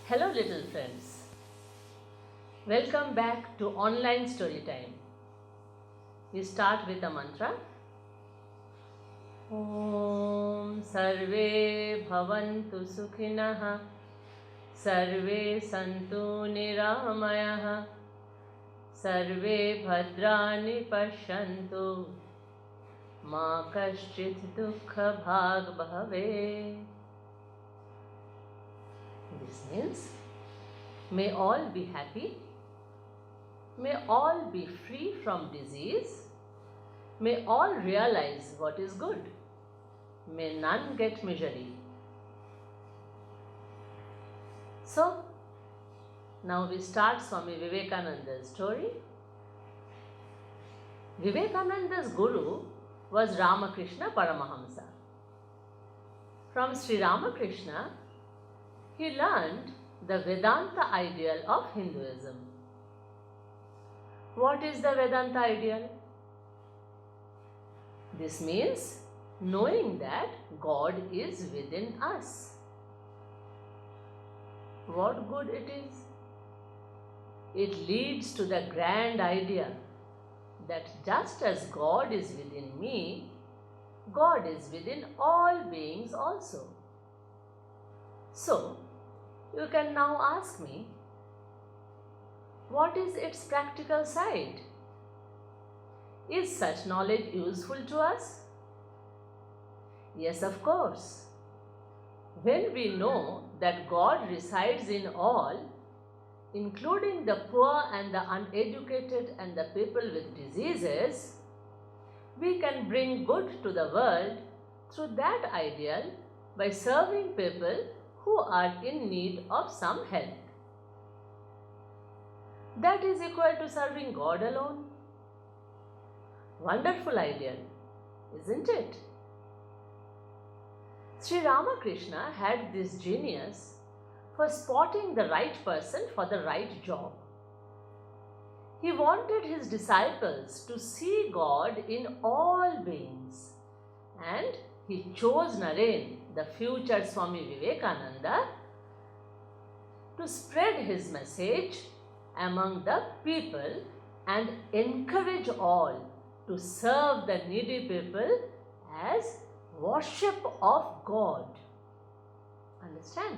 Hello little friends, welcome back to online story time. We start with a mantra. Om Sarve Bhavantu Sukhinah Sarve Santu Niramayah Sarve Bhadrani Pashyantu Ma Kaschit Dukha Bhag Bhave. This means, may all be happy, may all be free from disease, may all realize what is good, may none get misery. So, now we start Swami Vivekananda's story. Vivekananda's guru was Ramakrishna Paramahamsa. From SriRamakrishna, he learned the Vedanta ideal of Hinduism. What is the Vedanta ideal? This means knowing that God is within us. What good it is? It leads to the grand idea that just as God is within me, God is within all beings also. So, you can now ask me, what is its practical side? Is such knowledge useful to us? Yes, of course. When we know that God resides in all, including the poor and the uneducated and the people with diseases, we can bring good to the world through that ideal by serving people who are in need of some help. That is equal to serving God alone. Wonderful ideal, isn't it? SriRamakrishna had this genius for spotting the right person for the right job. He wanted his disciples to see God in all beings, and he chose Narrated, the future Swami Vivekananda, to spread his message among the people and encourage all to serve the needy people as worship of God. Understand?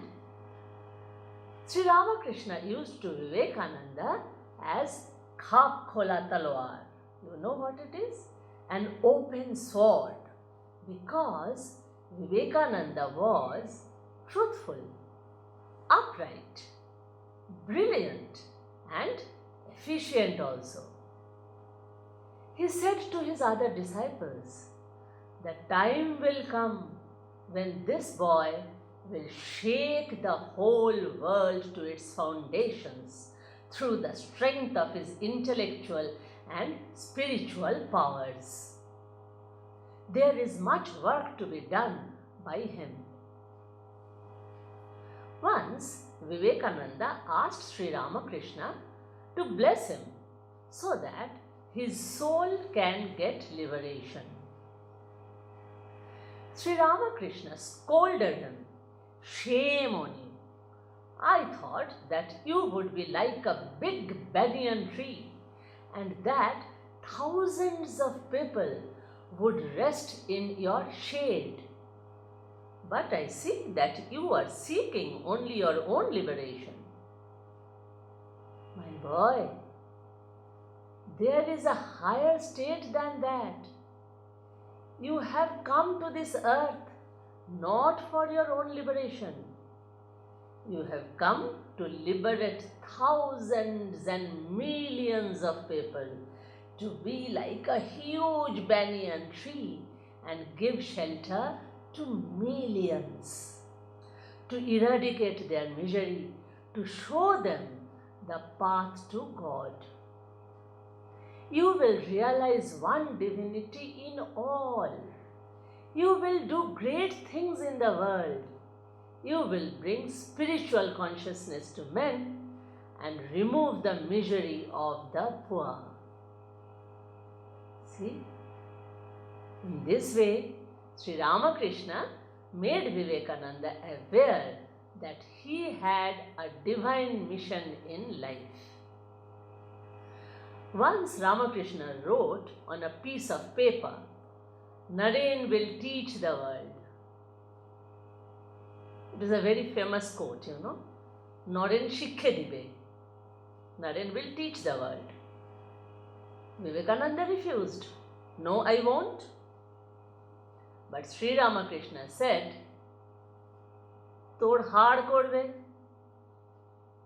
Sri Ramakrishna used to Vivekananda as Khap Khola Talwar. You know what it is? An open sword, because Vivekananda was truthful, upright, brilliant and efficient also. He said to his other disciples, the time will come when this boy will shake the whole world to its foundations through the strength of his intellectual and spiritual powers. There is much work to be done by him. Once, Vivekananda asked Sri Ramakrishna to bless him so that his soul can get liberation. Sri Ramakrishna scolded him, "Shame on you! I thought that you would be like a big banyan tree and that thousands of people would rest in your shade. But I see that you are seeking only your own liberation." My boy, there is a higher state than that. You have come to this earth not for your own liberation. You have come to liberate thousands and millions of people, to be like a huge banyan tree and give shelter to millions, to eradicate their misery, to show them the path to God. You will realize one divinity in all. You will do great things in the world. You will bring spiritual consciousness to men and remove the misery of the poor. See, in this way, Sri Ramakrishna made Vivekananda aware that he had a divine mission in life. Once Ramakrishna wrote on a piece of paper, "Narrated will teach the world." It is a very famous quote, Narrated shikkhe dibe. Narrated will teach the world. Vivekananda refused. "No, I won't." But SriRamakrishna said, "Tod hard korbe,"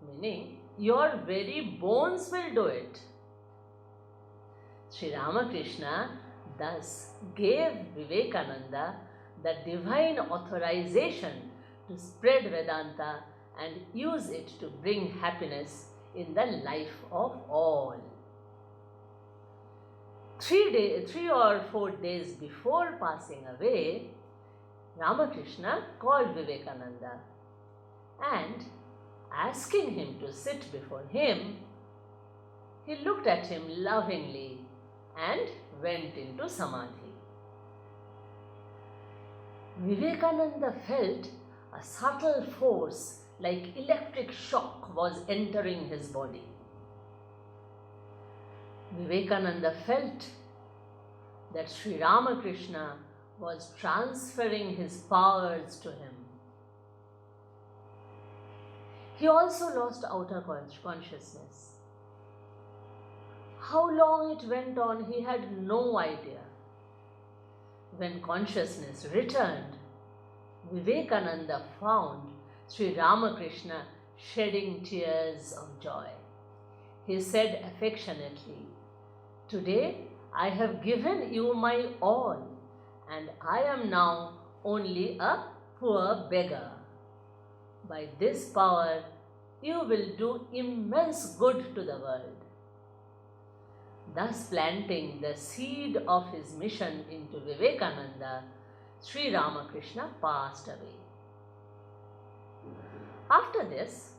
meaning your very bones will do it. SriRamakrishna thus gave Vivekananda the divine authorization to spread Vedanta and use it to bring happiness in the life of all. 3 or 4 days before passing away, Ramakrishna called Vivekananda and, asking him to sit before him, he looked at him lovingly and went into Samadhi. Vivekananda felt a subtle force like electric shock was entering his body. Vivekananda felt that SriRamakrishna was transferring his powers to him. He also lost outer consciousness. How long it went on, he had no idea. When consciousness returned, Vivekananda found SriRamakrishna shedding tears of joy. He said affectionately, "Today I have given you my all, and I am now only a poor beggar. By this power, you will do immense good to the world." Thus planting the seed of his mission into Vivekananda, SriRamakrishna passed away. After this,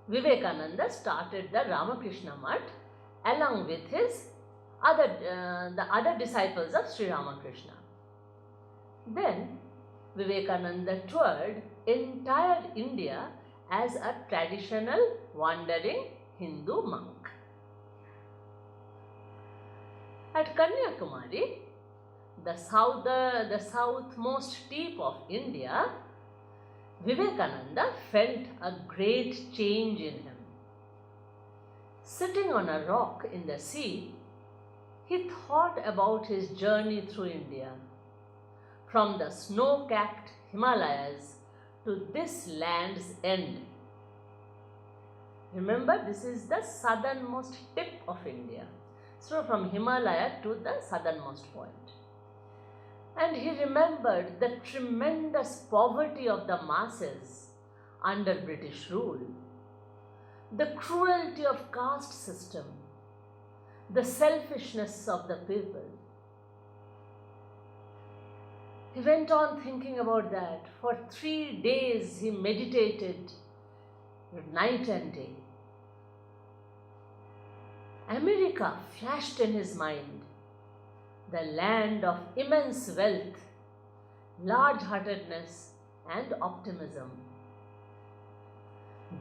Vivekananda started the Ramakrishna Mutt along with his the other disciples of SriRamakrishna. Then Vivekananda toured entire India as a traditional wandering Hindu monk. At Kanyakumari, the southmost tip of India, Vivekananda felt a great change in him. Sitting on a rock in the sea, he thought about his journey through India, from the snow-capped Himalayas to this land's end. Remember, this is the southernmost tip of India. So from Himalaya to the southernmost point. And he remembered the tremendous poverty of the masses under British rule, the cruelty of caste system, the selfishness of the people. He went on thinking about that. For 3 days he meditated night and day. America flashed in his mind, the land of immense wealth, large-heartedness and optimism.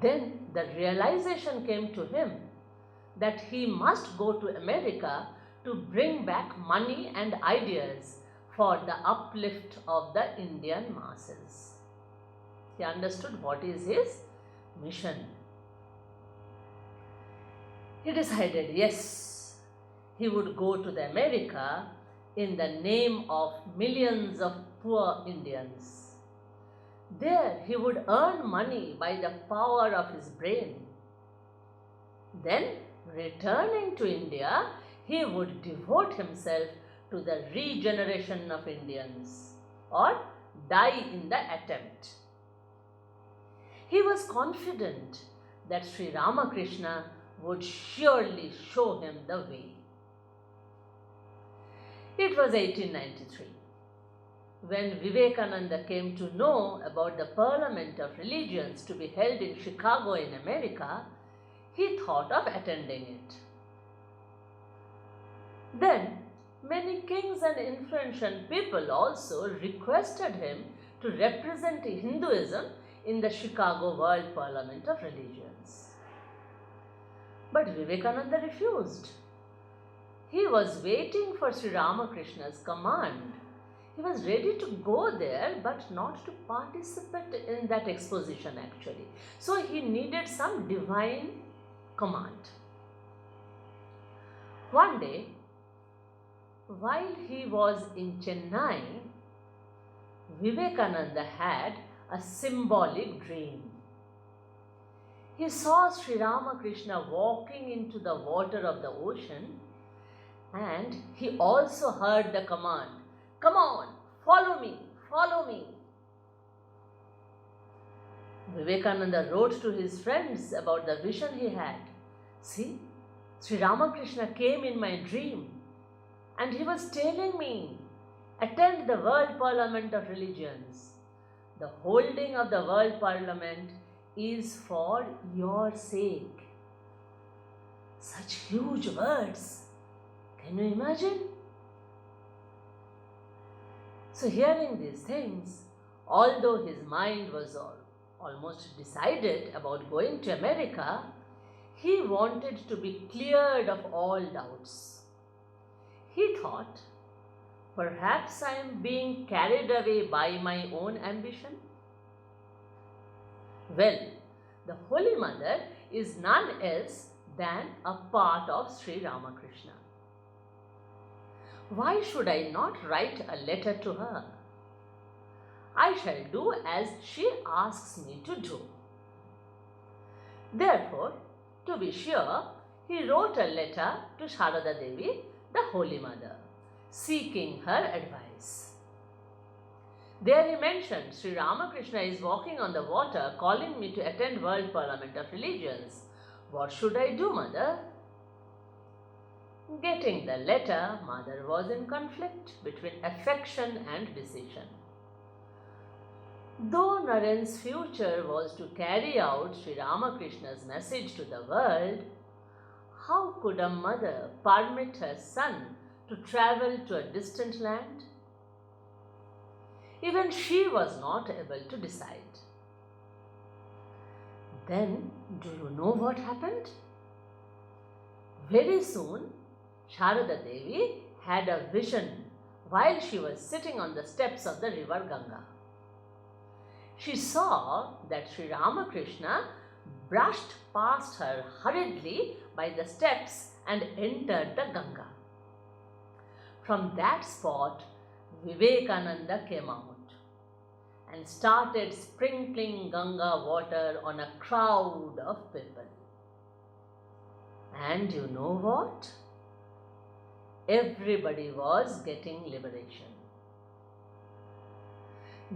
Then the realization came to him that he must go to America to bring back money and ideas for the uplift of the Indian masses. He understood what is his mission. He decided, yes, he would go to the America in the name of millions of poor Indians. There he would earn money by the power of his brain. Then, returning to India, he would devote himself to the regeneration of Indians or die in the attempt. He was confident that SriRamakrishna would surely show him the way. It was 1893. When Vivekananda came to know about the Parliament of Religions to be held in Chicago in America, he thought of attending it. Then, many kings and influential people also requested him to represent Hinduism in the Chicago World Parliament of Religions. But Vivekananda refused. He was waiting for SriRamakrishna's command. He was ready to go there, but not to participate in that exposition actually. So he needed some divine command. One day, while he was in Chennai, Vivekananda had a symbolic dream. He saw SriRamakrishna walking into the water of the ocean, and he also heard the command, "Come on, follow me, follow me." Vivekananda wrote to his friends about the vision he had. "See, SriRamakrishna came in my dream and he was telling me, attend the World Parliament of Religions. The holding of the World Parliament is for your sake." Such huge words. Can you imagine? So hearing these things, although his mind was almost decided about going to America, he wanted to be cleared of all doubts. He thought, perhaps I am being carried away by my own ambition. Well, the Holy Mother is none else than a part of SriRamakrishna. Why should I not write a letter to her? I shall do as she asks me to do. Therefore, to be sure, he wrote a letter to Sharada Devi, the Holy Mother, seeking her advice. There he mentioned, "SriRamakrishna is walking on the water, calling me to attend World Parliament of Religions. What should I do, Mother?" Getting the letter, Mother was in conflict between affection and decision. Though Naren's future was to carry out SriRamakrishna's message to the world, how could a mother permit her son to travel to a distant land? Even she was not able to decide. Then, do you know what happened? Very soon, Sharada Devi had a vision while she was sitting on the steps of the river Ganga. She saw that SriRamakrishna brushed past her hurriedly by the steps and entered the Ganga. From that spot, Vivekananda came out and started sprinkling Ganga water on a crowd of people. And you know what? Everybody was getting liberation.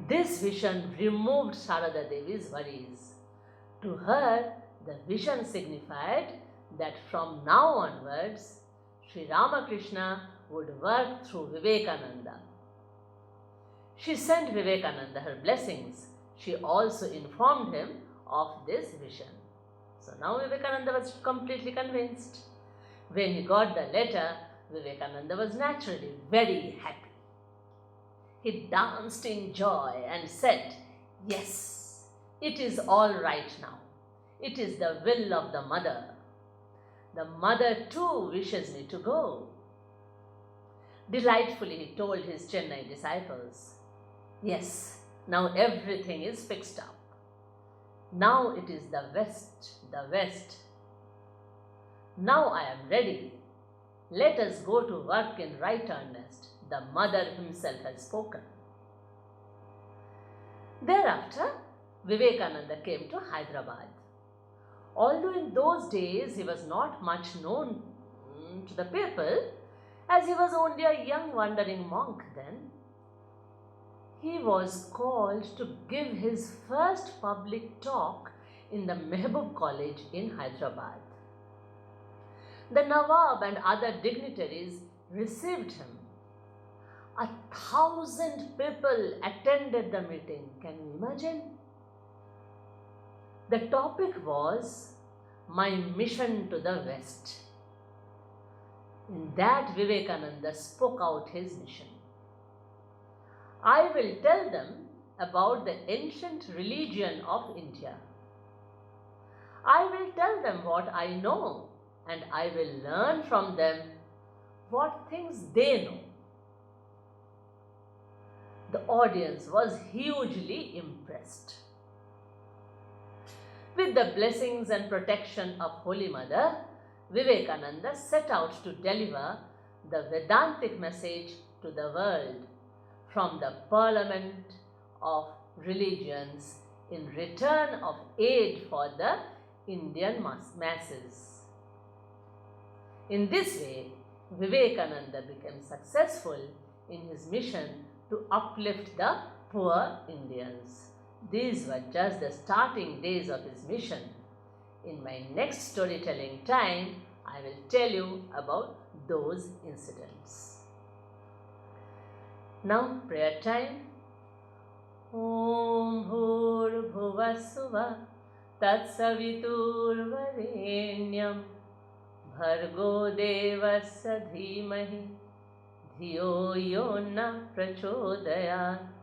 This vision removed Sharada Devi's worries. To her, the vision signified that from now onwards, SriRamakrishna would work through Vivekananda. She sent Vivekananda her blessings. She also informed him of this vision. So now Vivekananda was completely convinced. When he got the letter, Vivekananda was naturally very happy. He danced in joy and said, "Yes, it is all right now. It is the will of the mother. The mother too wishes me to go." Delightfully he told his Chennai disciples, "Yes, now everything is fixed up. Now it is the West, the West. Now I am ready. Let us go to work in right earnest. The mother himself has spoken." Thereafter, Vivekananda came to Hyderabad. Although in those days he was not much known to the people, as he was only a young wandering monk then, he was called to give his first public talk in the Mehboob College in Hyderabad. The Nawab and other dignitaries received him. 1,000 people attended the meeting. Can you imagine? The topic was "My Mission to the West." In that, Vivekananda spoke out his mission. "I will tell them about the ancient religion of India. I will tell them what I know, and I will learn from them what things they know. The audience was hugely impressed. With the blessings and protection of Holy Mother, Vivekananda set out to deliver the Vedantic message to the world from the Parliament of Religions in return of aid for the Indian masses. In this way, Vivekananda became successful in his mission to uplift the poor Indians. These were just the starting days of his mission. In my next storytelling time, I will tell you about those incidents. Now, prayer time. Om Bhur Bhuvassuva Tatsavitur Varenyam Bhargo Devasya Dhimahi Dhiyo Yo Na Prachodayat.